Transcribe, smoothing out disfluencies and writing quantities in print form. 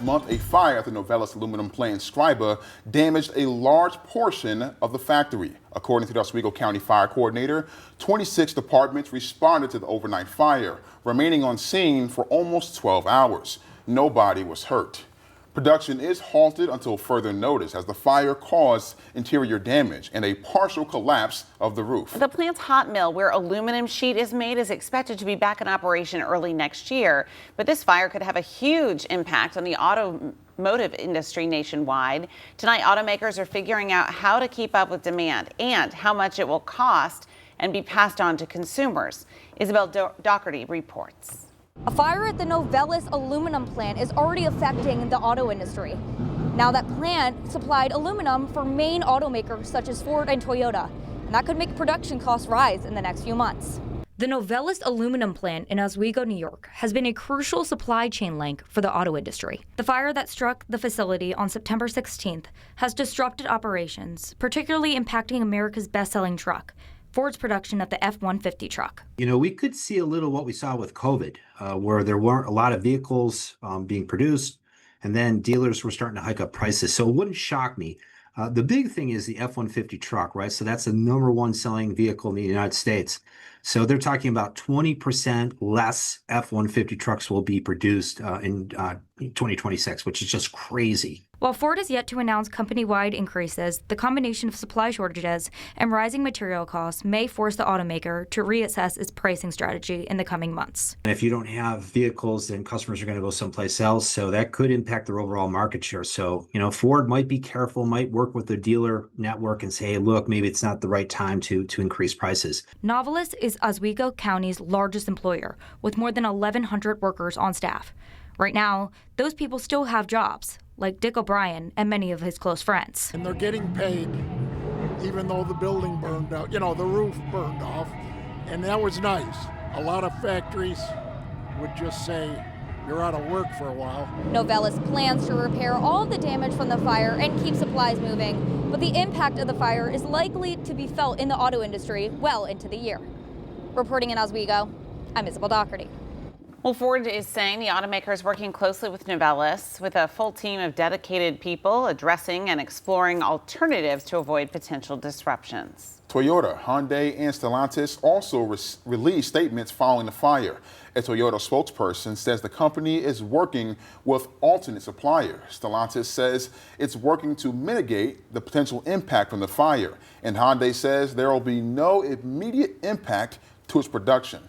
Month, a fire at the Novelis aluminum plant in Scriba damaged a large portion of the factory. According to the Oswego County Fire Coordinator, 26 departments responded to the overnight fire, remaining on scene for almost 12 hours. Nobody was hurt. Production is halted until further notice as the fire caused interior damage and a partial collapse of the roof. The plant's hot mill, where aluminum sheet is made, is expected to be back in operation early next year. But this fire could have a huge impact on the automotive industry nationwide. Tonight, automakers are figuring out how to keep up with demand and how much it will cost and be passed on to consumers. Isabel Doherty reports. A fire at the Novelis aluminum plant is already affecting the auto industry. Now, that plant supplied aluminum for main automakers such as Ford and Toyota, and that could make production costs rise in the next few months. The Novelis aluminum plant in Oswego, New York, has been a crucial supply chain link for the auto industry. The fire that struck the facility on September 16th has disrupted operations, particularly impacting America's best-selling truck, Ford's production of the F-150 truck. You know, we could see a little what we saw with COVID, where there weren't a lot of vehicles being produced, and then dealers were starting to hike up prices. So it wouldn't shock me. The big thing is the F-150 truck, right? So that's the #1 selling vehicle in the United States. So they're talking about 20% less F-150 trucks will be produced in 2026, which is just crazy. While Ford has yet to announce company-wide increases, the combination of supply shortages and rising material costs may force the automaker to reassess its pricing strategy in the coming months. And if you don't have vehicles, then customers are going to go someplace else. So that could impact their overall market share. So, you know, Ford might be careful, might work with their dealer network and say, hey, look, maybe it's not the right time to increase prices. Novelis is Oswego County's largest employer, with more than 1,100 workers on staff. Right now, those people still have jobs, like Dick O'Brien and many of his close friends. And they're getting paid, even though the building burned out, you know, the roof burned off, and that was nice. A lot of factories would just say, you're out of work for a while. Novelis plans to repair all of the damage from the fire and keep supplies moving, but the impact of the fire is likely to be felt in the auto industry well into the year. Reporting in Oswego, I'm Isabel Doherty. Well, Ford is saying the automaker is working closely with Novelis with a full team of dedicated people addressing and exploring alternatives to avoid potential disruptions. Toyota, Hyundai, and Stellantis also released statements following the fire. A Toyota spokesperson says the company is working with alternate suppliers. Stellantis says it's working to mitigate the potential impact from the fire. And Hyundai says there will be no immediate impact to its production.